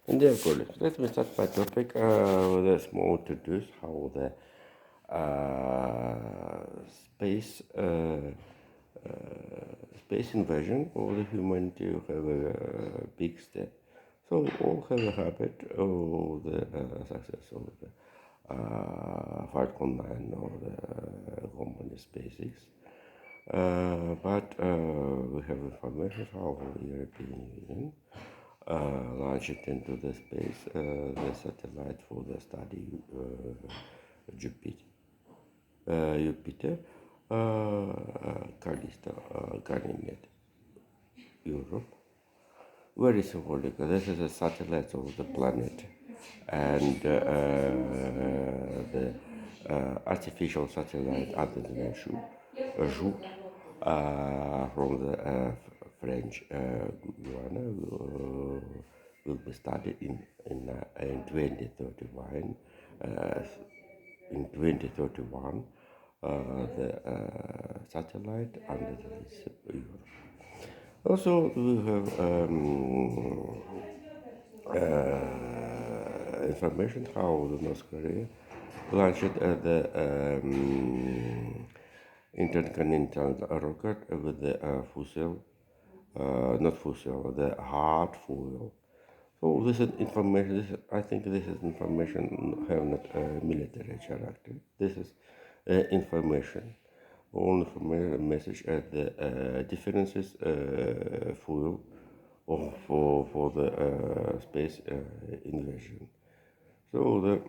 And dear colleagues, let me start my topic with a small introduce how the space space invasion of the humanity have a big step. So all have a habit of the success of the Falcon 9 or the company SpaceX. But we have information how the European Union launched into the space the satellite for the study Jupiter, Jupiter, Callisto, Ganymede, Europe. Very symbolic. This is a satellite of the planet, and the artificial satellite under the name Joux, from the French Guiana will be started in 2031. Uh, in 2031, the satellite under this Europe. Also, we have information how the North Korea launched the intercontinental rocket with the fuel, not fuel, the hard fuel. So this is information. I think this is information have not military character. This is information. Only information message at the differences fuel for the space invasion. So the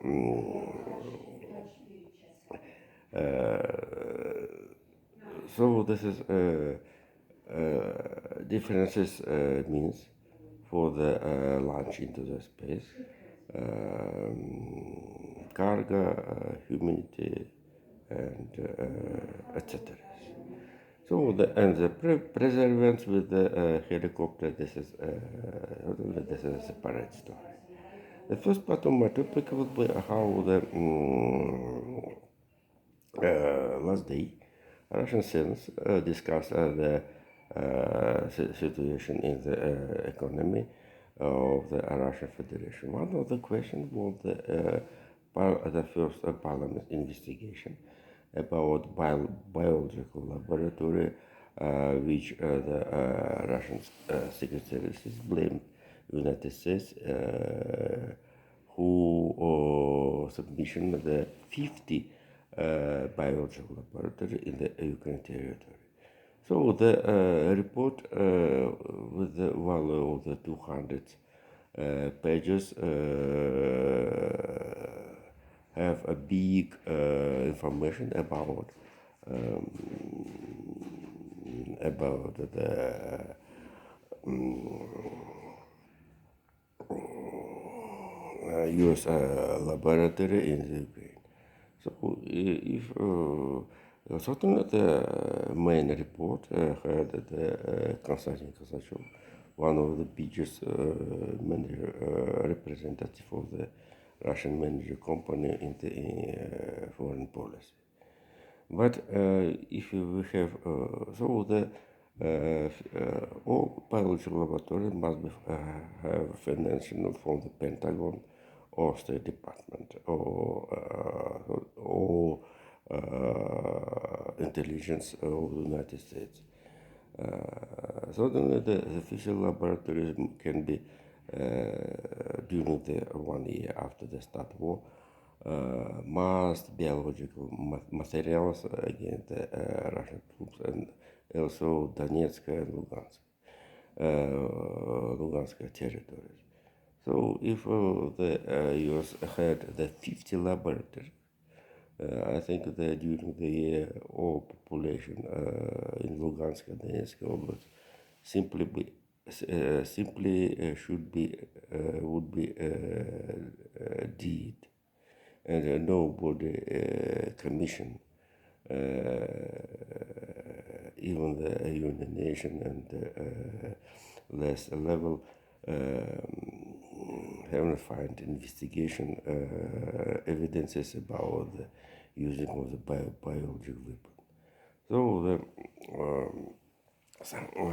so this is differences means for the launch into the space, cargo, humanity, and etc. So the preservance with the helicopter. This is a separate story. The first part of my topic will be how the last day Russian citizens discussed the situation in the economy of the Russian Federation. One of the questions was the first parliament investigation about biological laboratory, which the Russian Secret Services blamed United States, who submission the 50 biological laboratory in the Ukraine territory. So the report with the value of the 200 pages have a big information um, about the U.S. laboratory in the Ukraine. So if certainly the main report had the Konstantin Kosachev, one of the biggest manager representative of the Russian manager company in the foreign policy. But if we have so the all biological laboratories must be, have financing from the Pentagon or State Department or intelligence of the United States. Certainly, the official laboratories can be during the 1 year after the start war. Must biological materials against the Russian troops and also Donetsk and Lugansk territories. So if the US had the 50 laboratories, I think that during the year all population in Lugansk and Donetsk Oblast simply should be would be dead, and nobody commission even the United Nations and less level haven't found investigation evidences about the using of the biological weapon. So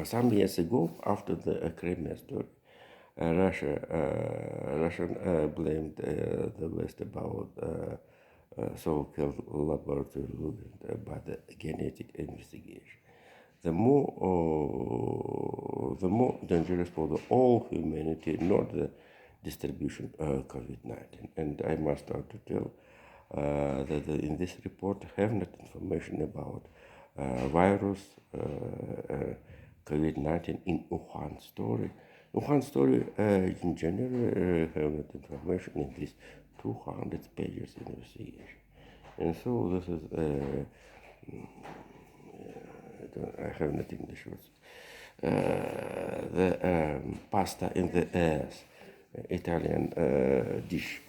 some years ago, after the Crimea story, Russian blamed the West about so-called laboratory looting by the genetic investigation. The more dangerous for the all humanity, not the distribution COVID-19. And I must start to tell that in this report have not information about virus COVID-19 in Wuhan story. Wuhan story in general have not information in this 200 pages investigation. And so this is I have not English words. The pasta in the ass, Italian dish,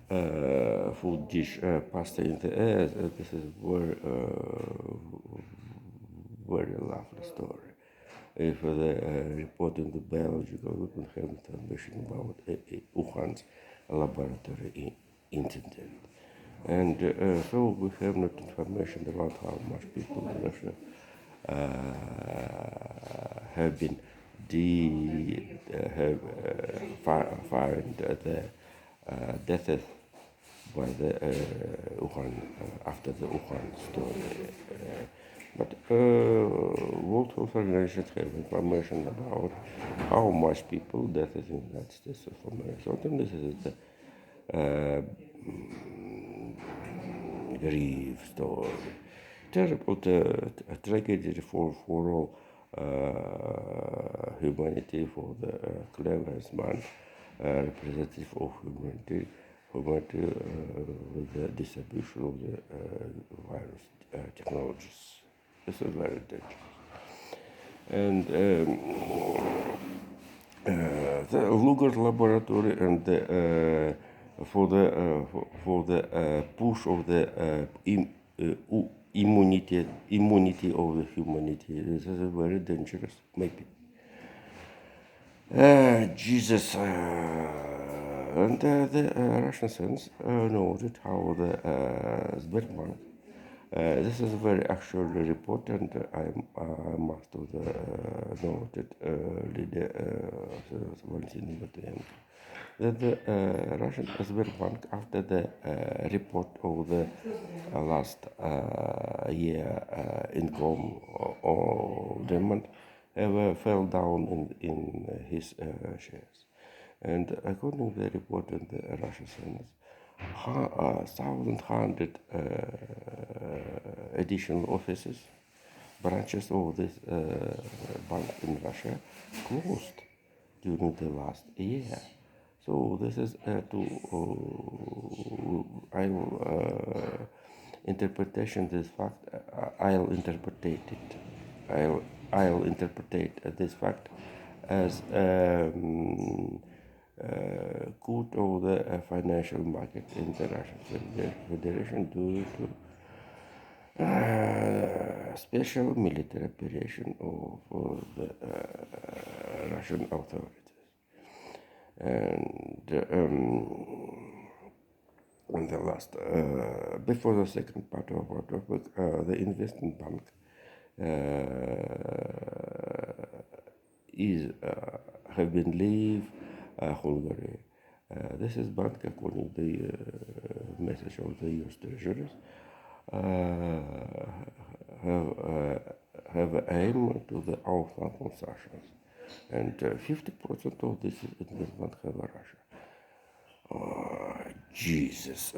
food dish, pasta in the ass. This is very lovely story. If the report in the biological, we can have information about Wuhan's laboratory incident. And so we have not information about how much people in Russia have been find the deaths by the Wuhan after the Wuhan story. But World Health Organization have information about how much people deaths in the United States of America. So this is the grief story. Terrible tragedy for all humanity, for the cleverest man, representative of humanity with the distribution of the virus technologies. This is very dangerous. And the Luger laboratory and the for the push of the immunity of the humanity. This is very dangerous, maybe. Jesus and the Russian science noted how the Sberbank. This is a very actual report, and I must have noted leader Valentin Matvienko that the Russian Sberbank, after the report of the last year income or demand, fell down in his shares. And according to the report in the Russian Senate, 1,100 additional offices, branches of this bank in Russia closed during the last year. So this is I will interpretation this fact. I'll interpret it. I'll interpret this fact as good of the financial market in the Russian Federation due to special military operation of the Russian authorities. And on the last, before the second part of our topic, the investment bank have been leave Hungary. This is bank according to the message of the U.S. treasuries have aim to the outflow sanctions, and 50% of this investment have Russia. Jesus.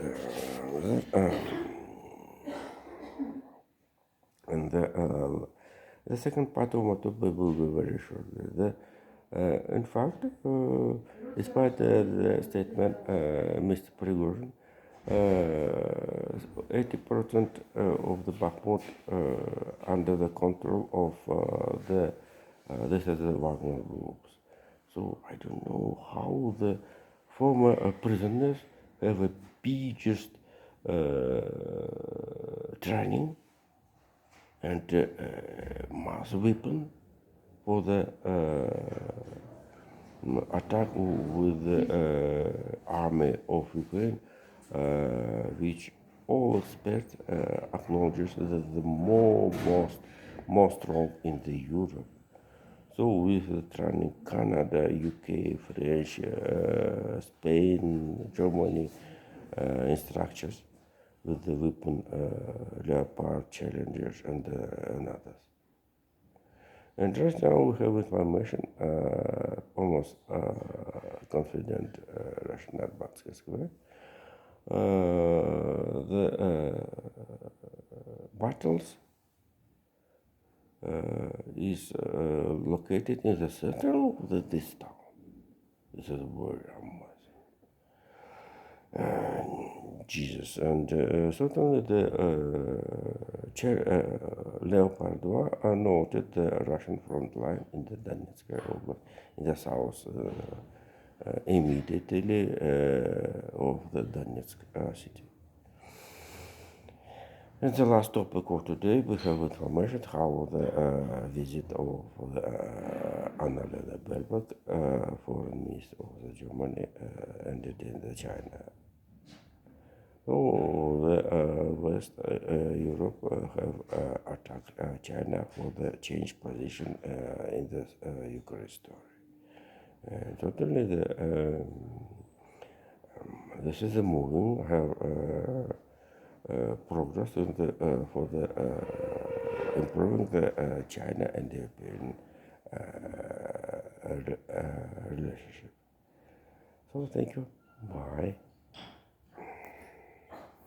And the second part of my topic will be very short. In fact, despite the statement, Mr. Prigozhin, 80% of the Bakhmut under the control of this is the Wagner groups. So I don't know how the former prisoners have a biggest training and mass weapon for the attack with the army of Ukraine, which all experts acknowledges that the most strong in the Europe. So with training Canada, UK, French, Spain, Germany instructors with the weapon Leopard, Challengers, and others. And right now we have information almost confident Russian advance square. The battles is located in the center of this town. This is very amazing. Jesus, and certainly the Leopard 1 are noted the Russian front line in the Donetsk Oblast, in the south, immediately of the Donetsk city. And the last topic of today, we have information how the visit of Annalena Baerbock, foreign minister of the Germany, ended in the China. So the West Europe have attacked China for the change position in the Ukraine story. Totally, this is a moving have. Progress in for the improving the China and the European relationship. So thank you. Bye.